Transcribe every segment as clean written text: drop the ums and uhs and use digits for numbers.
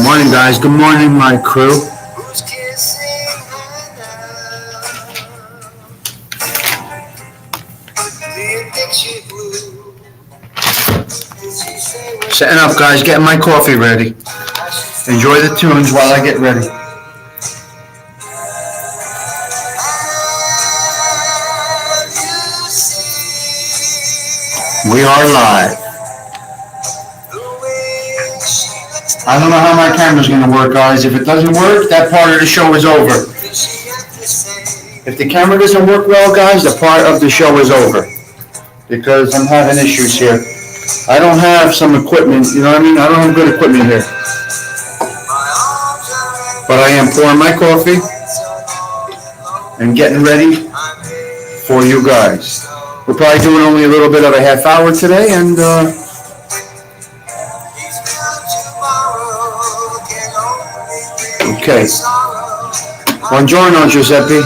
Morning, guys. Good morning, my crew. Setting up, guys. Getting my coffee ready. Enjoy the tunes while I get ready. We are live. I don't know how my camera's going to work, guys. If it doesn't work, that part of the show is over. If the camera doesn't work well, guys, the part of the show is over. Because I'm having issues here. I don't have some equipment, you know what I mean? I don't have good equipment here. But I am pouring my coffee and getting ready for you guys. We're probably doing only a little bit of a half hour today, and okay. Buongiorno, Giuseppe.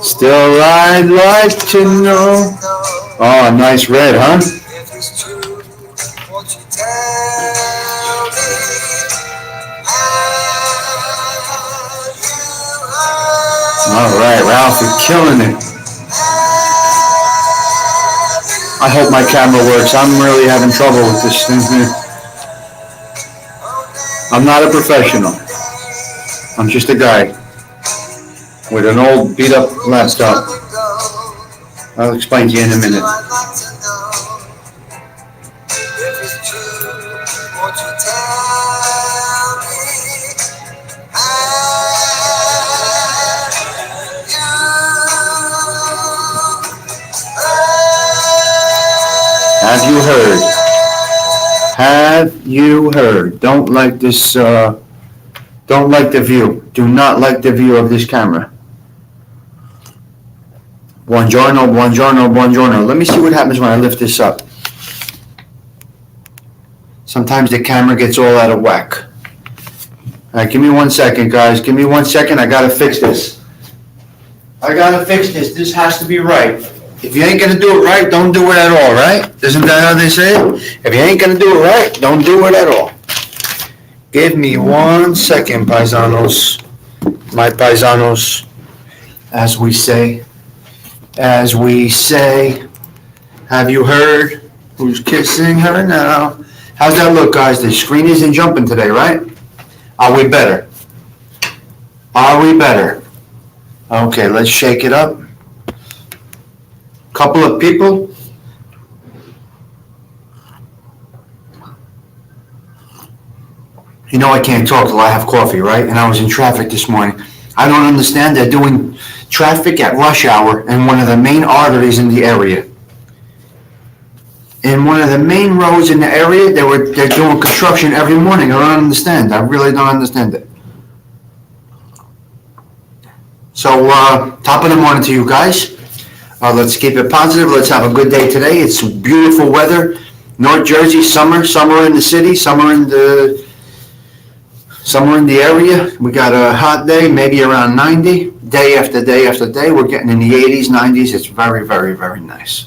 Still I'd like to know. Oh, nice red, huh? All right, Ralph, you're killing it. I hope my camera works. I'm really having trouble with this thing here. I'm not a professional. I'm just a guy with an old beat-up laptop. I'll explain to you in a minute. Have you heard? Have you heard? Don't like this, don't like the view. Do not like the view of this camera. Buongiorno, buongiorno, buongiorno. Let me see what happens when I lift this up. Sometimes the camera gets all out of whack. All right, give me 1 second, guys. Give me 1 second. I gotta fix this. This has to be right. If you ain't gonna do it right, don't do it at all, right? Isn't that how they say it? If you ain't gonna do it right, don't do it at all. Give me 1 second, paisanos. My paisanos, as we say. Have you heard who's kissing her now? How's that look, guys? The screen isn't jumping today, right? Are we better? Okay, let's shake it up. Couple of people. You know I can't talk till I have coffee, right? And I was in traffic this morning. I don't understand. They're doing traffic at rush hour in one of the main arteries in the area. In one of the main roads in the area, they're doing construction every morning. I don't understand. I really don't understand it. So, top of the morning to you guys. Let's keep it positive. Let's have a good day today. It's beautiful weather. North Jersey, summer in the city, summer in the area. We got a hot day, maybe around 90. Day after day after day, we're getting in the 80s, 90s. It's very, very, very nice.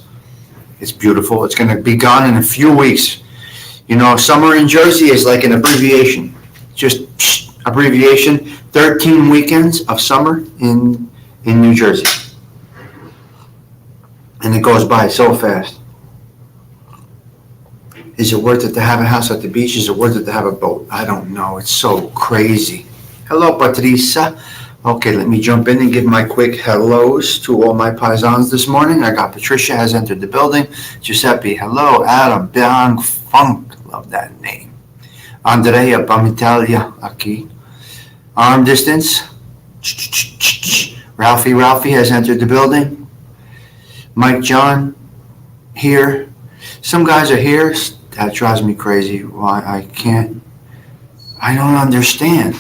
It's beautiful. It's going to be gone in a few weeks. You know, summer in Jersey is like an abbreviation. Just abbreviation. 13 weekends of summer in New Jersey. And it goes by so fast. Is it worth it to have a house at the beach? Is it worth it to have a boat? I don't know. It's so crazy. Hello, Patricia. Okay, let me jump in and give my quick hellos to all my paisans this morning. I got Patricia has entered the building. Giuseppe, hello. Adam, Bang Funk. Love that name. Andrea Pamitalia, aquí. Arm distance. Ralphie has entered the building. Mike John, here. Some guys are here. That drives me crazy. Why I can't I don't understand.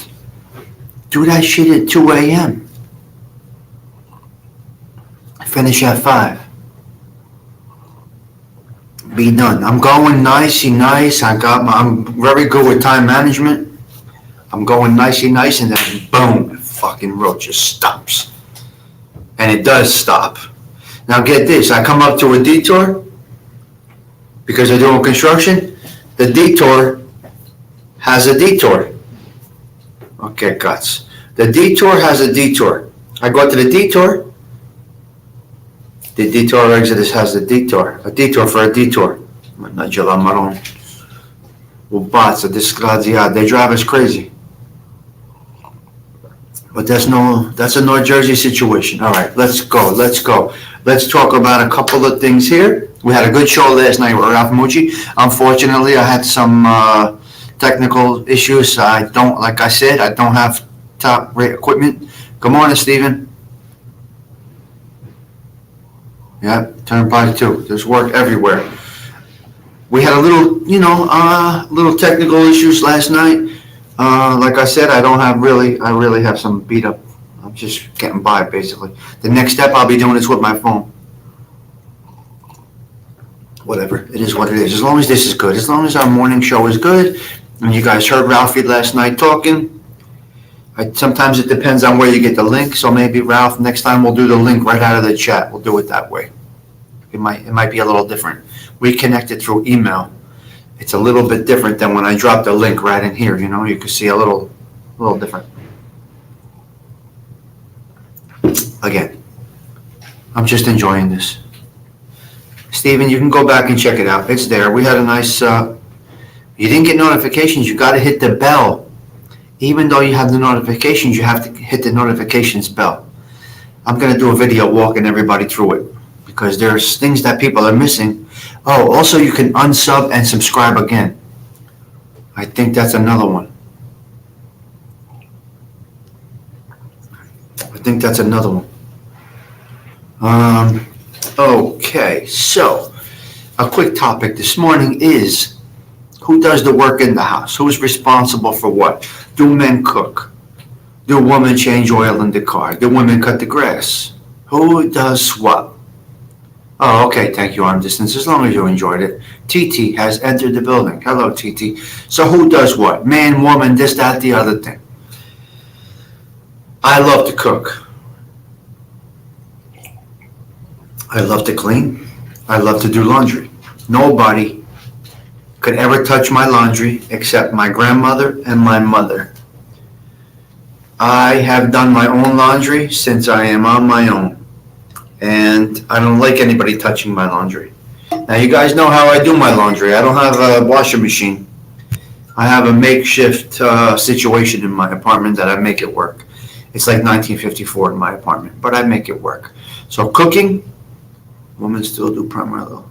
Do that shit at 2 a.m. Finish at 5. Be done. I'm going nicey nice. I'm very good with time management. I'm going nicey nice, and then boom, the fucking road just stops. And it does stop. Now get this, I come up to a detour because they're doing construction. The detour has a detour. Okay, guts. The detour has a detour. I go to the detour. The detour exodus has a detour for a detour. Mannaggia la marron. Ubazza, disgraziati, they drive us crazy. But that's a North Jersey situation. All right, let's go. Let's talk about a couple of things here. We had a good show last night with Ralph Mucci. Unfortunately, I had some technical issues. Like I said, I don't have top rate equipment. Good morning, Stephen. Yeah, Turnpike 2. There's work everywhere. We had a little technical issues last night. Like I said, I really have some beat up. I'm just getting by, basically. The next step I'll be doing is with my phone. Whatever, it is what it is. As long as this is good, as long as our morning show is good, and you guys heard Ralphie last night talking. Sometimes it depends on where you get the link, so maybe Ralph, next time we'll do the link right out of the chat. We'll do it that way. It might be a little different. We connected through email. It's a little bit different than when I drop the link right in here. You can see a little different. Again, I'm just enjoying this. Stephen, you can go back and check it out. It's there. We had a nice, you didn't get notifications. You got to hit the bell. Even though you have the notifications, you have to hit the notifications bell. I'm going to do a video walking everybody through it because there's things that people are missing. Oh, also you can unsub and subscribe again. I think that's another one. Okay, so a quick topic this morning is who does the work in the house? Who's responsible for what? Do men cook? Do women change oil in the car? Do women cut the grass? Who does what? Oh, okay, thank you, arm distance, as long as you enjoyed it. TT has entered the building. Hello, TT. So who does what? Man, woman, this, that, the other thing. I love to cook. I love to clean. I love to do laundry. Nobody could ever touch my laundry except my grandmother and my mother. I have done my own laundry since I am on my own. And I don't like anybody touching my laundry. Now, you guys know how I do my laundry. I don't have a washing machine. I have a makeshift situation in my apartment that I make it work. It's like 1954 in my apartment, but I make it work. So cooking, women still do primarily.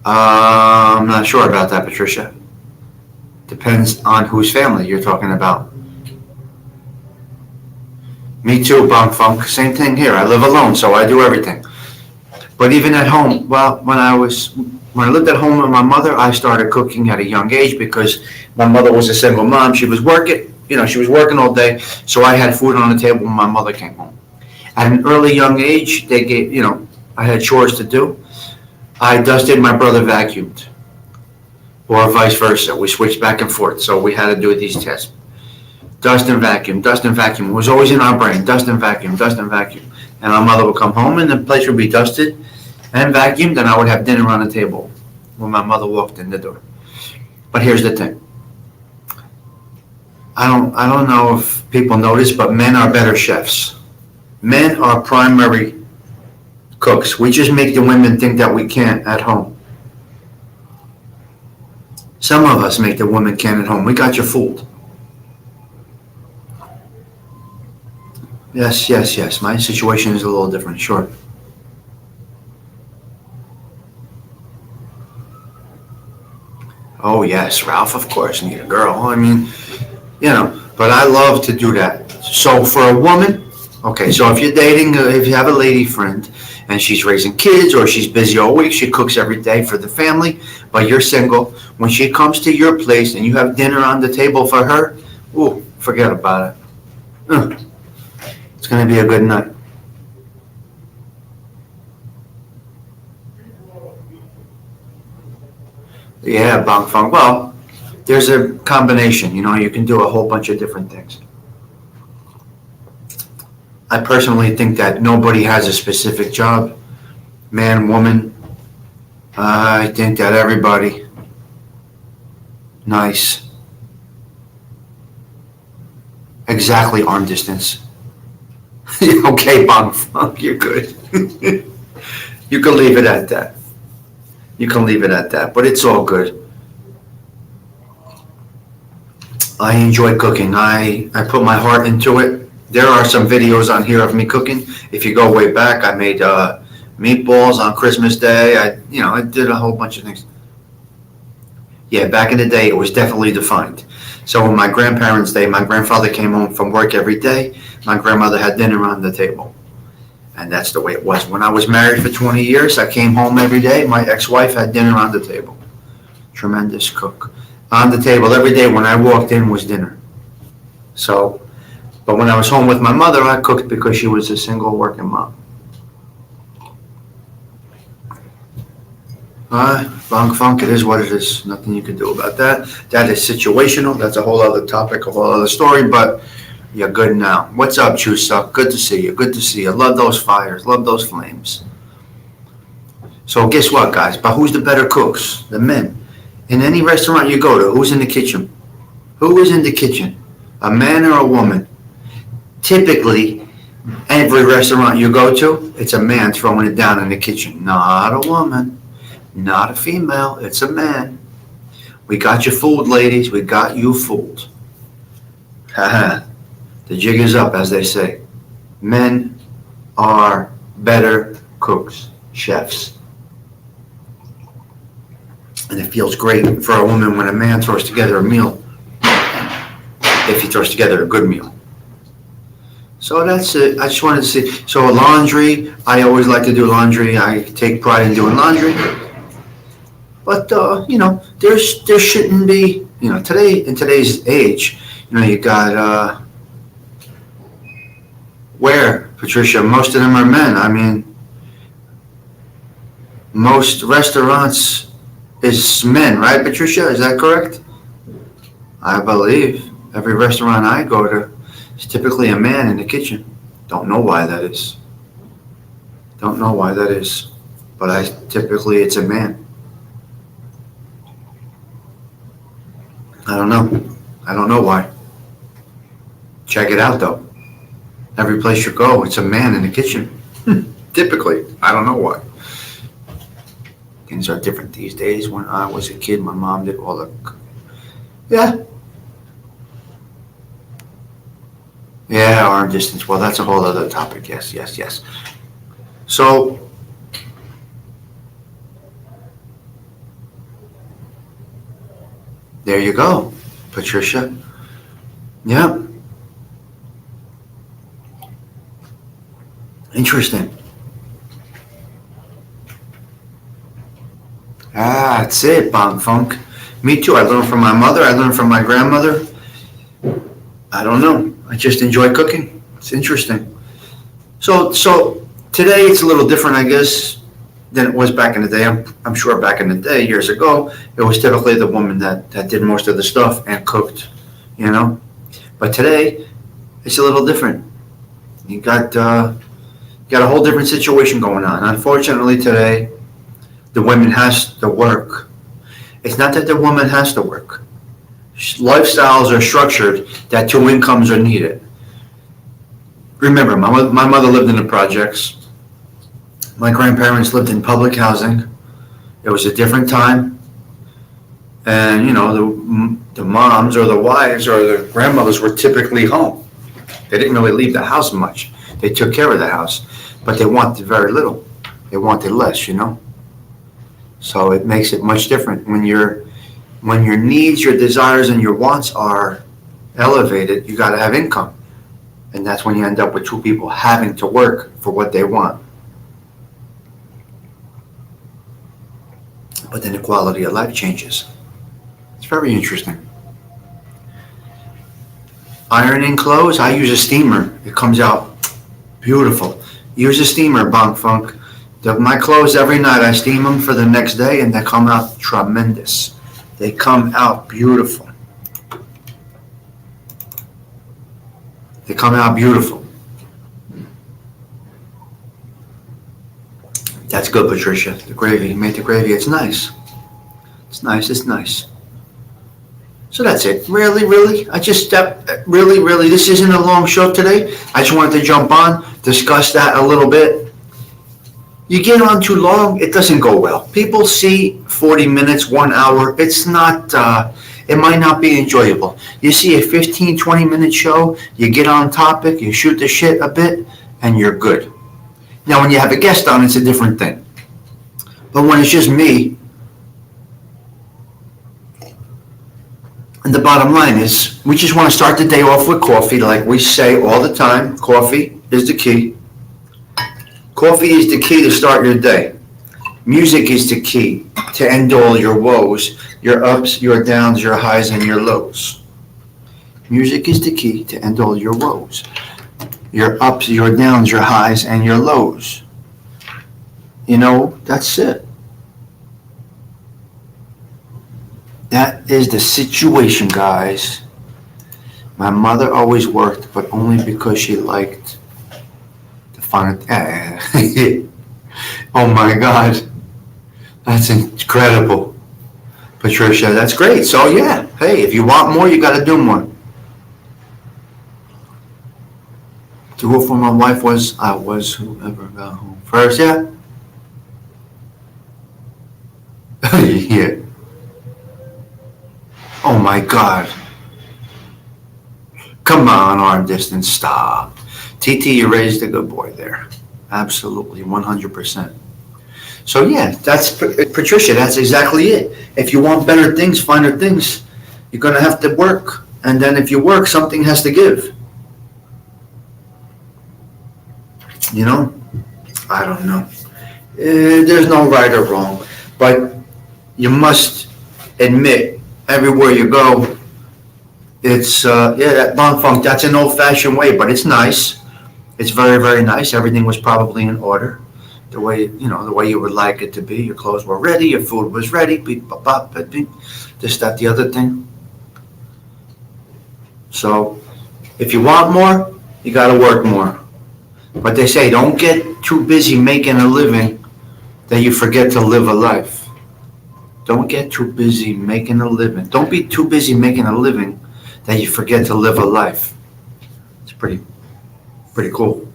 I'm not sure about that, Patricia. Depends on whose family you're talking about. Me too, Bonk Funk. Same thing here. I live alone, so I do everything. But even at home, well, when I lived at home with my mother, I started cooking at a young age because my mother was a single mom. She was working, she was working all day, so I had food on the table when my mother came home. At an early young age, they gave, I had chores to do. I dusted, my brother vacuumed, or vice versa. We switched back and forth, so we had to do these tests. Dust and vacuum. It was always in our brain. Dust and vacuum. And our mother would come home and the place would be dusted and vacuumed, and I would have dinner on the table when my mother walked in the door. But here's the thing. I don't know if people notice, but men are better chefs. Men are primary cooks. We just make the women think that we can't at home. Some of us make the women can at home. We got you fooled. Yes. My situation is a little different, sure. Oh, yes, Ralph, of course, need a girl. I mean, but I love to do that. So for a woman, okay, so if you're dating, if you have a lady friend, and she's raising kids or she's busy all week. She cooks every day for the family, but you're single. When she comes to your place and you have dinner on the table for her, ooh, forget about it. It's going to be a good night. Yeah, bang fang. Well, there's a combination. You can do a whole bunch of different things. I personally think that nobody has a specific job, man, woman. I think that everybody, nice, exactly arm distance. Okay, bang fang, you're good. You can leave it at that. You can leave it at that, but it's all good. I enjoy cooking. I put my heart into it. There are some videos on here of me cooking. If you go way back, I made meatballs on Christmas Day. I did a whole bunch of things. Yeah, back in the day, it was definitely defined. So on my grandparents' day, my grandfather came home from work every day. My grandmother had dinner on the table. And that's the way it was. When I was married for 20 years, I came home every day. My ex-wife had dinner on the table. Tremendous cook. On the table every day when I walked in was dinner. So, but when I was home with my mother, I cooked because she was a single working mom. Bang funk, it is what it is. Nothing you can do about that. That is situational. That's a whole other topic, a whole other story, but you're good now. What's up, Chusa? Good to see you. Good to see you. Love those fires. Love those flames. So guess what, guys? But who's the better cooks? The men. In any restaurant you go to, who's in the kitchen? Who is in the kitchen? A man or a woman? Typically, every restaurant you go to, it's a man throwing it down in the kitchen. Not a woman. Not a female. It's a man. We got you fooled, ladies. We got you fooled. Haha. The jig is up, as they say. Men are better cooks, chefs. And it feels great for a woman when a man throws together a meal, if he throws together a good meal. So that's it. I just wanted to see. So laundry, I always like to do laundry. I take pride in doing laundry. But, there shouldn't be, in today's age, you got, where, Patricia? Most of them are men. I mean, most restaurants is men, right, Patricia? Is that correct? I believe every restaurant I go to is typically a man in the kitchen. Don't know why that is. But typically it's a man. I don't know why. Check it out, though. Every place you go, it's a man in the kitchen. Typically. I don't know why. Things are different these days. When I was a kid, my mom did all the... Yeah. Yeah, arm distance. Well, that's a whole other topic. Yes. So, there you go, Patricia. Yeah. Interesting. That's it, Bang Funk. Me too. I learned from my mother. I learned from my grandmother. I don't know. I just enjoy cooking. It's interesting. So today it's a little different, I guess, than it was back in the day. I'm sure back in the day, years ago, it was typically the woman that did most of the stuff and cooked, But today, it's a little different. You got a whole different situation going on. Unfortunately, today, the woman has to work. It's not that the woman has to work. Lifestyles are structured that two incomes are needed. Remember, my mother lived in the projects. My grandparents lived in public housing. It was a different time. And, the moms or the wives or the grandmothers were typically home. They didn't really leave the house much. They took care of the house, but they wanted very little. They wanted less, So it makes it much different when your needs, your desires, and your wants are elevated. You got to have income, and that's when you end up with two people having to work for what they want. but then the quality of life changes. It's very interesting. Ironing clothes, I use a steamer. It comes out beautiful. Use a steamer, Bonk Funk. My clothes every night, I steam them for the next day, and they come out tremendous. They come out beautiful. They come out beautiful. That's good, Patricia. The gravy, you made the gravy. It's nice. It's nice. It's nice. So that's it. Really, really, this isn't a long show today. I just wanted to jump on, discuss that a little bit. You get on too long, it doesn't go well. People see 40 minutes, 1 hour. It's not, it might not be enjoyable. You see a 15, 20-minute show, you get on topic, you shoot the shit a bit, and you're good. Now, when you have a guest on, it's a different thing. But when it's just me, and the bottom line is, we just want to start the day off with coffee, like we say all the time. Coffee is the key. Coffee is the key to start your day. Music is the key to end all your woes, your ups, your downs, your highs, and your lows. Music is the key to end all your woes, your ups, your downs, your highs, and your lows. You know, that's it. That is the situation, guys. My mother always worked, but only because she liked the fun. Oh my God. That's incredible. Patricia, that's great. So yeah, hey, if you want more, you got to do more. The rule for my wife was, I was whoever got home first, yeah? Yeah. Oh my God. Come on, arm distance, stop. TT, you raised a good boy there. Absolutely, 100%. So yeah, that's, Patricia, that's exactly it. If you want better things, finer things, you're going to have to work. And then if you work, something has to give. You know? I don't know. There's no right or wrong. But you must admit, everywhere you go, it's, that Bonk Funk, that's an old-fashioned way, but it's nice. It's very, very nice. Everything was probably in order. The way, the way you would like it to be. Your clothes were ready, your food was ready, this, that, the other thing. So, if you want more, you got to work more. But they say, don't get too busy making a living that you forget to live a life. Don't get too busy making a living. Don't be too busy making a living that you forget to live a life. It's pretty cool.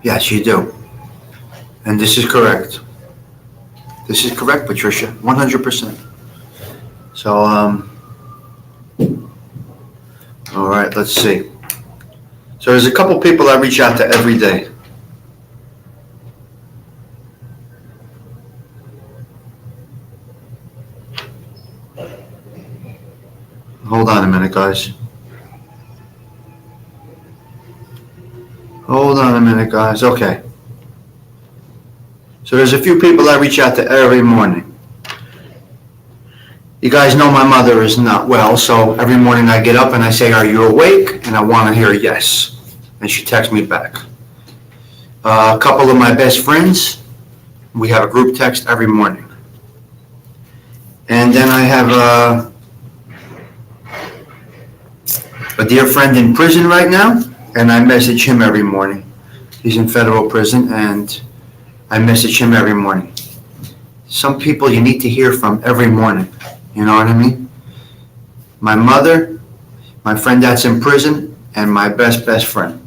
Yes, you do. And this is correct. This is correct, Patricia, 100%. So, all right, let's see. So there's a couple people I reach out to every day. Hold on a minute, guys. Hold on a minute, guys. Okay. So there's a few people I reach out to every morning. You guys know my mother is not well, so every morning I get up and I say, are you awake? And I want to hear yes. And she texts me back. A couple of my best friends, we have a group text every morning. And then I have a dear friend in prison right now, and I message him every morning. He's in federal prison, and I message him every morning. Some people you need to hear from every morning. You know what I mean? My mother, my friend that's in prison, and my best friend.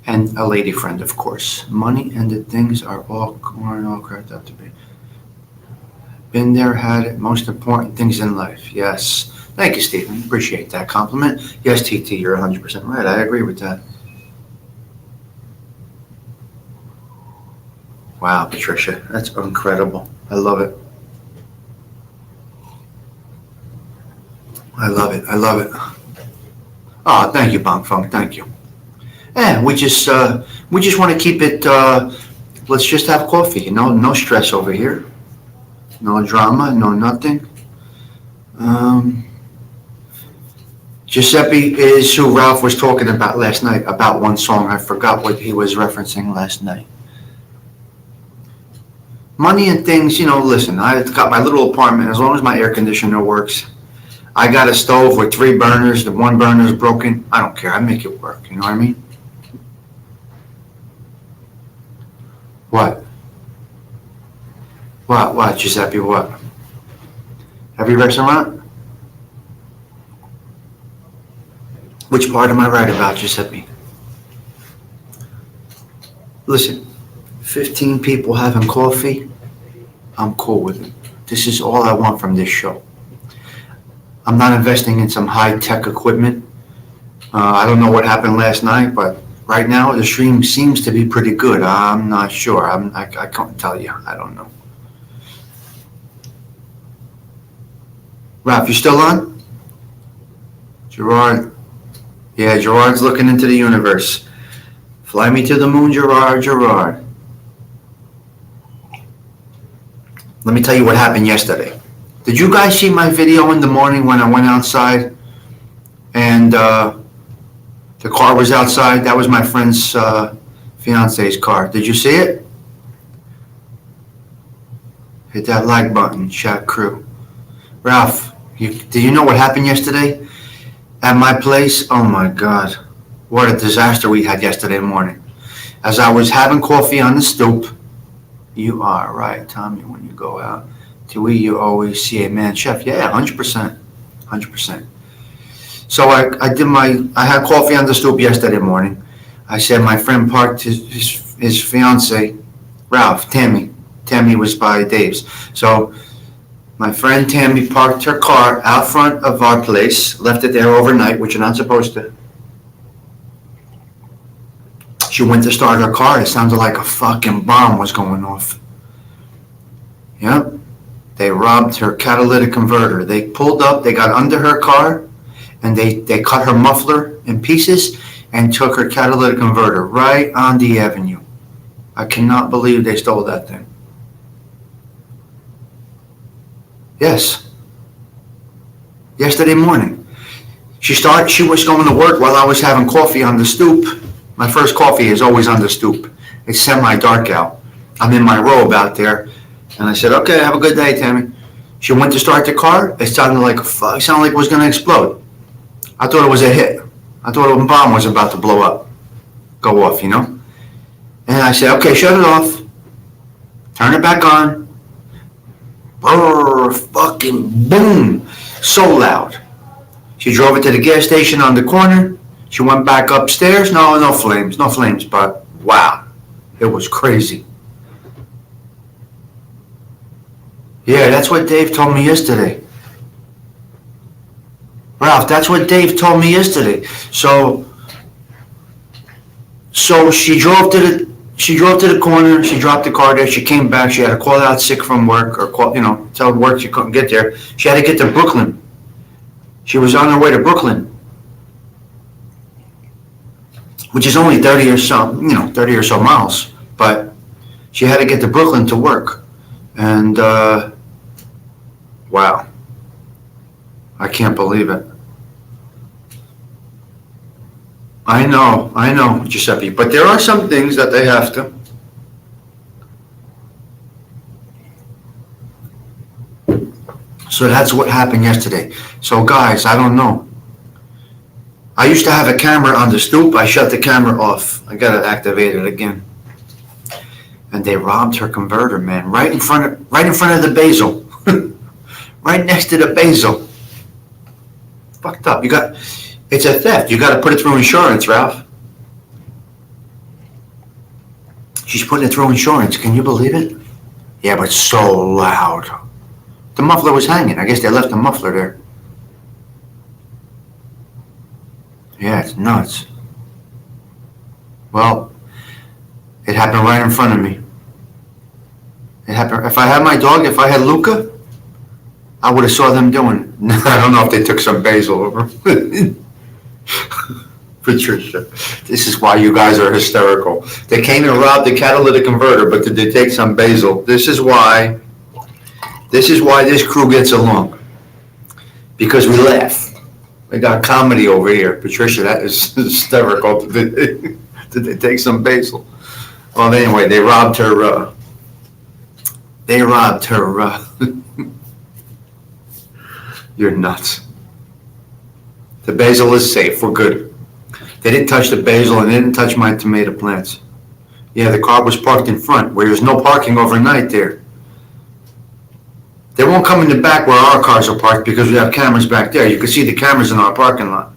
And a lady friend, of course. Money and the things are all cracked up to be. Been there, had it, most important things in life. Yes. Thank you, Stephen. Appreciate that compliment. Yes, TT, you're 100% right. I agree with that. Wow, Patricia, that's incredible. I love it. I love it. I love it. Oh, thank you, Bonk Funk. Thank you. And we just want to keep it let's just have coffee, no stress over here. No drama, no nothing. Um, Giuseppe is who Ralph was talking about last night, about one song. I forgot what he was referencing last night. Money and things, listen, I've got my little apartment. As long as my air conditioner works, I got a stove with 3 burners. The one burner is broken. I don't care. I make it work. You know what I mean? What? What, Giuseppe, what? Every restaurant? Which part am I right about, Giuseppe? Listen, 15 people having coffee, I'm cool with it. This is all I want from this show. I'm not investing in some high-tech equipment. I don't know what happened last night, but right now the stream seems to be pretty good. I'm not sure. I can't tell you. I don't know. Ralph, you still on? Gerard. Yeah, Gerard's looking into the universe. Fly me to the moon, Gerard. Let me tell you what happened yesterday. Did you guys see my video in the morning when I went outside and the car was outside? That was my friend's fiance's car. Did you see it? Hit that like button, chat crew. Ralph, do you know what happened yesterday at my place? Oh my God, what a disaster we had yesterday morning. As I was having coffee on the stoop, you are right, Tommy, when you go out to eat, you always see a man chef. Yeah, 100%. So I had coffee on the stoop yesterday morning. I said my friend parked his fiance, Ralph, Tammy. Tammy was by Dave's. So my friend Tammy parked her car out front of our place, left it there overnight, which you're not supposed to. She went to start her car. It sounded like a fucking bomb was going off. Yep. They robbed her catalytic converter. They pulled up, they got under her car, and they cut her muffler in pieces and took her catalytic converter right on the avenue. I cannot believe they stole that thing. Yes. Yesterday morning. She was going to work while I was having coffee on the stoop. My first coffee is always on the stoop. It's semi-dark out. I'm in my robe out there. And I said, okay, have a good day, Tammy. She went to start the car. It sounded like it was going to explode. I thought it was a hit. I thought a bomb was about to blow up. Go off, And I said, okay, shut it off. Turn it back on. Brrr, fucking boom. So loud. She drove it to the gas station on the corner. She went back upstairs. No flames, but wow, it was crazy. Yeah, that's what Dave told me yesterday. Ralph, that's what Dave told me yesterday. So she drove to the corner. She dropped the car there. She came back. She had to call out sick from work or tell work she couldn't get there. She had to get to Brooklyn. She was on her way to Brooklyn, which is only 30 or so miles. But she had to get to Brooklyn to work. And, wow. I can't believe it. I know, Giuseppe. But there are some things that they have to. So that's what happened yesterday. So guys, I don't know. I used to have a camera on the stoop. I shut the camera off. I got it activated again. And they robbed her converter, man, right in front of the basil. Right next to the basil. Fucked up. It's a theft. You got to put it through insurance, Ralph. She's putting it through insurance. Can you believe it? Yeah, but so loud. The muffler was hanging. I guess they left the muffler there. Yeah, it's nuts. Well, it happened right in front of me. It happened. If I had my dog, if I had Luca, I would have saw them doing it. I don't know if they took some basil over. Patricia, this is why you guys are hysterical. They came and robbed the catalytic converter, but did they take some basil? This is why this crew gets along. Because we laugh. We got comedy over here. Patricia, that is hysterical. Did they take some basil? Well, anyway, they robbed her, you're nuts. The basil is safe. We're good. They didn't touch the basil and they didn't touch my tomato plants. Yeah, the car was parked in front where there's no parking overnight there. They won't come in the back where our cars are parked because we have cameras back there. You can see the cameras in our parking lot.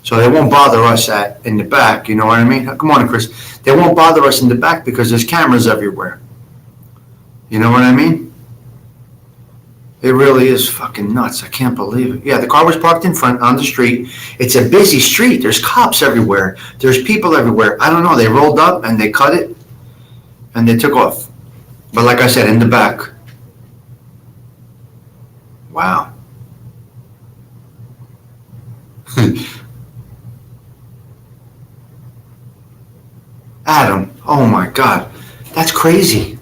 So they won't bother us in the back, you know what I mean? Come on, Chris. They won't bother us in the back because there's cameras everywhere. You know what I mean? It really is fucking nuts. I can't believe it. Yeah, the car was parked in front on the street. It's a busy street. There's cops everywhere. There's people everywhere. I don't know. They rolled up and they cut it and they took off. But like I said, in the back. Wow. Adam, oh my God. That's crazy.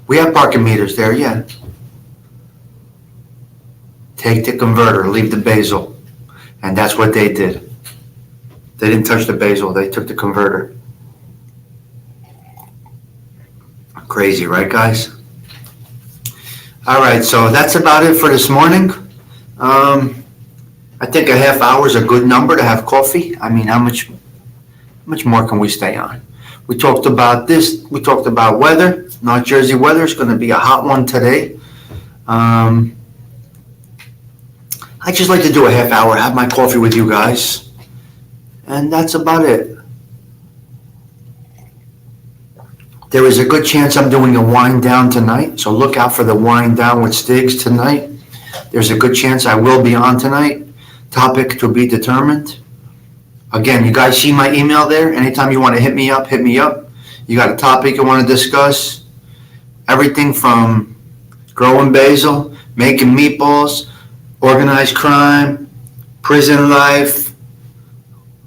We have parking meters there, yeah. Take the converter, leave the basil. And that's what they did. They didn't touch the basil, they took the converter. Crazy, right, guys? All right, so that's about it for this morning. I think a half hour is a good number to have coffee. I mean, how much more can we stay on? We talked about this. We talked about weather. North Jersey weather is going to be a hot one today. I just like to do a half hour, have my coffee with you guys. And that's about it. There is a good chance I'm doing a wind down tonight, so look out for the wind down with Stigs tonight. There's a good chance I will be on tonight. Topic to be determined. Again, you guys see my email there? Anytime you want to hit me up, hit me up. You got a topic you want to discuss? Everything from growing basil, making meatballs, organized crime, prison life,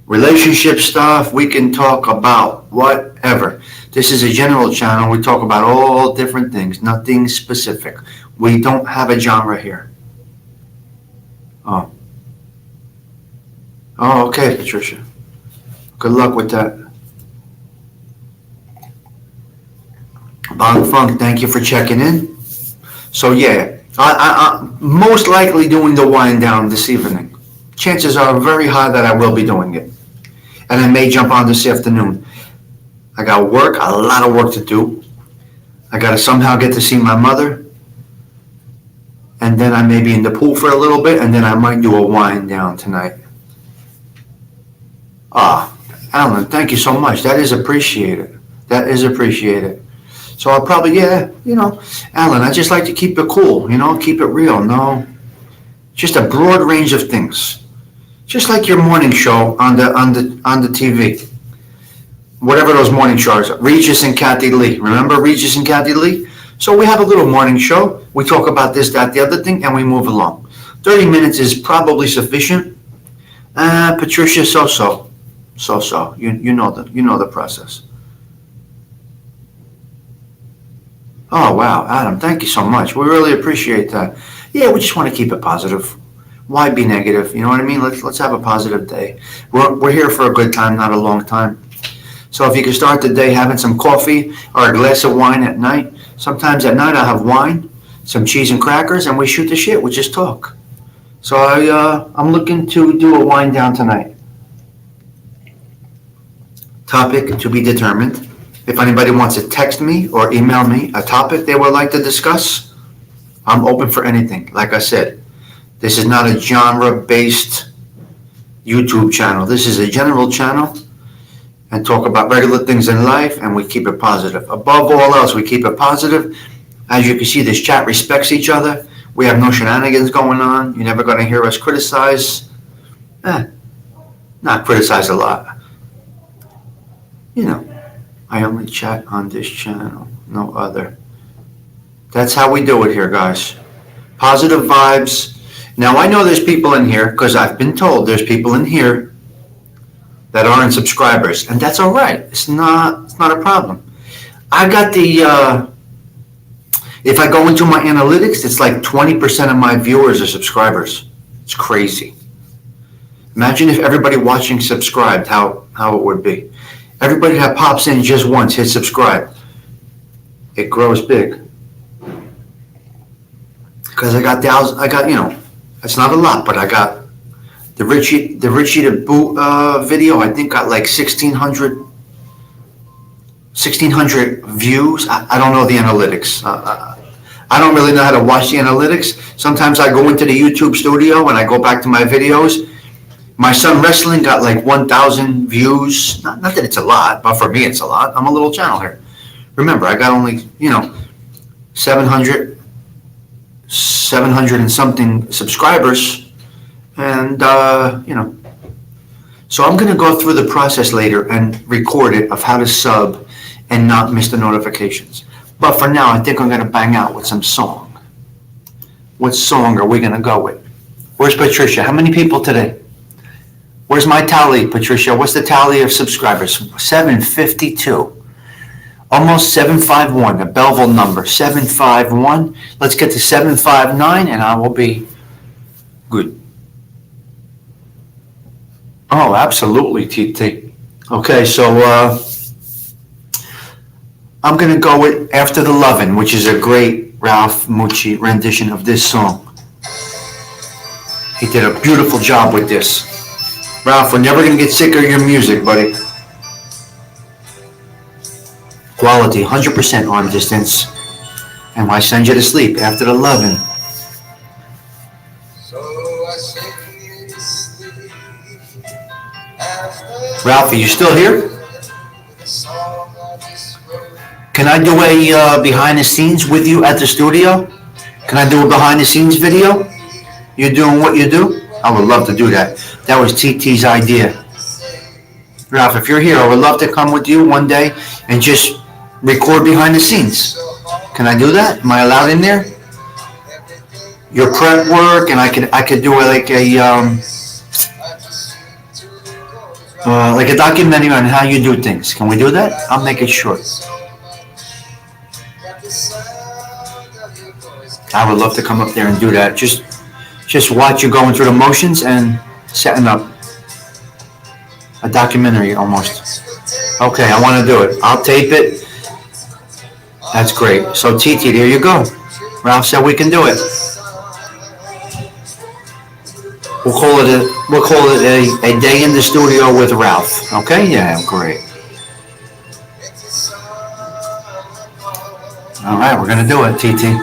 relationship stuff. We can talk about whatever. This is a general channel. We talk about all different things, nothing specific. We don't have a genre here. Oh, okay, Patricia. Good luck with that. Bong Funk, thank you for checking in. So yeah, I'm most likely doing the wind down this evening. Chances are very high that I will be doing it. And I may jump on this afternoon. I got work, a lot of work to do. I got to somehow get to see my mother. And then I may be in the pool for a little bit, and then I might do a wind down tonight. Alan, thank you so much. That is appreciated. That is appreciated. So I'll probably, Alan, I just like to keep it cool, keep it real. No, just a broad range of things. Just like your morning show on the TV. Whatever those morning shows are. Regis and Kathy Lee. Remember Regis and Kathy Lee? So we have a little morning show. We talk about this, that, the other thing, and we move along. 30 minutes is probably sufficient. Patricia, so-so. You know the process. Oh, wow, Adam, thank you so much. We really appreciate that. Yeah, we just want to keep it positive. Why be negative? You know what I mean? Let's have a positive day. We're here for a good time, not a long time. So if you can start the day having some coffee or a glass of wine at night. Sometimes at night I'll have wine, some cheese and crackers, and we shoot the shit. We just talk. So I'm looking to do a wind down tonight. Topic to be determined. If anybody wants to text me or email me a topic they would like to discuss, I'm open for anything. Like I said, this is not a genre-based YouTube channel. This is a general channel and talk about regular things in life, and we keep it positive. Above all else, we keep it positive. As you can see, this chat respects each other. We have no shenanigans going on. You're never going to hear us criticize. Not criticize a lot. I only chat on this channel, no other. That's how we do it here, guys. Positive vibes. Now, I know there's people in here, because I've been told there's people in here that aren't subscribers, and that's all right. It's not a problem. I got if I go into my analytics, it's like 20% of my viewers are subscribers. It's crazy. Imagine if everybody watching subscribed, how it would be. Everybody that pops in just once, hit subscribe. It grows big. Because I got thousands, it's not a lot, but I got the Richie the Boot video, I think got like 1,600 views. I don't know the analytics. I don't really know how to watch the analytics. Sometimes I go into the YouTube studio and I go back to my videos. My son wrestling got like 1,000 views. Not that it's a lot, but for me it's a lot. I'm a little channel here. Remember, I got only 700 and something subscribers, and so I'm going to go through the process later and record it of how to sub and not miss the notifications. But for now, I think I'm going to bang out with some song. What song are we going to go with? Where's Patricia? How many people today? Where's my tally, Patricia? What's the tally of subscribers? 752. Almost 751, a Belleville number, 751. Let's get to 759 and I will be good. Oh, absolutely, TT. Okay, so I'm going to go with After the Lovin', which is a great Ralph Mucci rendition of this song. He did a beautiful job with this. Ralph, we're never going to get sick of your music, buddy. Quality, 100% on distance. And why send you to sleep after the lovin'? Ralph, are you still here? Can I do a behind the scenes with you at the studio? Can I do a behind the scenes video? You doing what you do? I would love to do that. That was TT's idea. Ralph, if you're here, I would love to come with you one day and just record behind the scenes. Can I do that? Am I allowed in there? Your prep work, and I could do like a documentary on how you do things. Can we do that? I'll make it short. I would love to come up there and do that. Just watch you going through the motions and setting up a documentary almost. Okay, I want to do it. I'll tape it. That's great. So TT, there you go. Ralph said we can do it. We'll call it a day in the studio with Ralph. Okay? Yeah, great. All right, we're gonna do it, TT.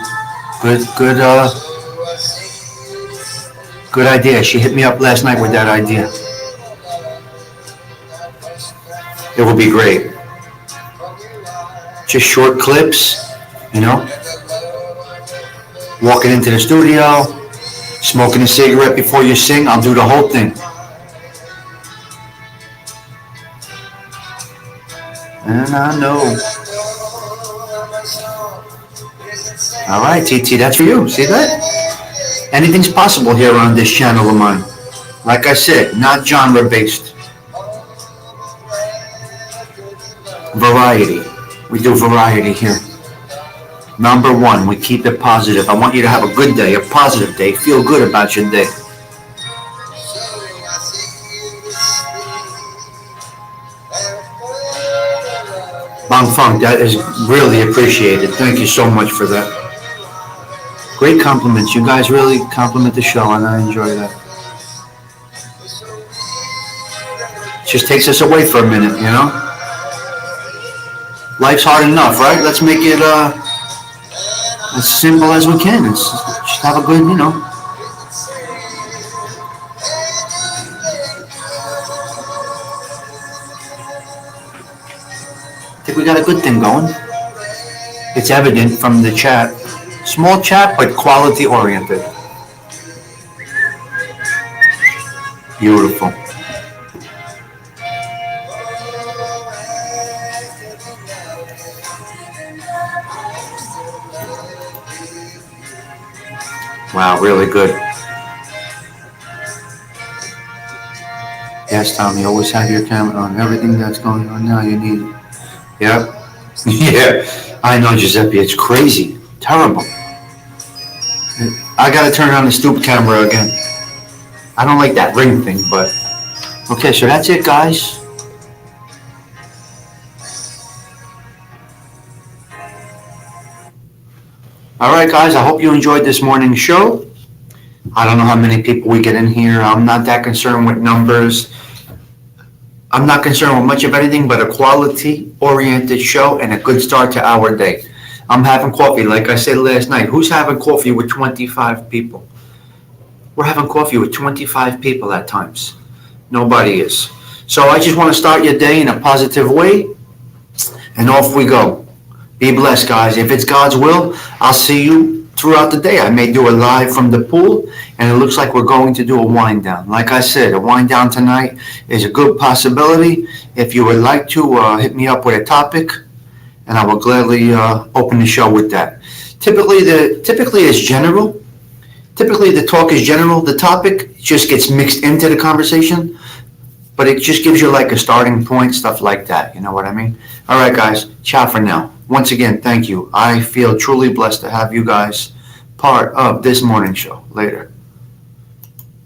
Good idea. She hit me up last night with that idea. It will be great. Just short clips, walking into the studio, smoking a cigarette before you sing. I'll do the whole thing. And I know. All right, TT, that's for you. See that? Anything's possible here on this channel of mine. Like I said, not genre-based. Variety. We do variety here. Number one, we keep it positive. I want you to have a good day, a positive day. Feel good about your day. Bang Funk, that is really appreciated. Thank you so much for that. Great compliments. You guys really compliment the show, and I enjoy that. Just takes us away for a minute, Life's hard enough, right? Let's make it as simple as we can. Just have a good, I think we got a good thing going. It's evident from the chat. Small chat, but quality oriented. Beautiful. Wow, really good. Yes, Tom, you always have your camera on. Everything that's going on now, you need. Yep. Yeah. I know, Giuseppe. It's crazy. Terrible. I gotta turn on the stoop camera again. I don't like that ring thing, but okay. So that's it, guys. All right, guys. I hope you enjoyed this morning's show. I don't know how many people we get in here. I'm not that concerned with numbers. I'm not concerned with much of anything but a quality-oriented show and a good start to our day. I'm having coffee, like I said last night. Who's having coffee with 25 people? We're having coffee with 25 people at times. Nobody is. So I just want to start your day in a positive way, and off we go. Be blessed, guys. If it's God's will, I'll see you throughout the day. I may do a live from the pool, and it looks like we're going to do a wind down. Like I said, a wind down tonight is a good possibility. If you would like to hit me up with a topic, and I will gladly open the show with that. Typically it's general. Typically the talk is general. The topic just gets mixed into the conversation, but it just gives you like a starting point, stuff like that. You know what I mean? All right, guys. Ciao for now. Once again, thank you. I feel truly blessed to have you guys part of this morning show. Later.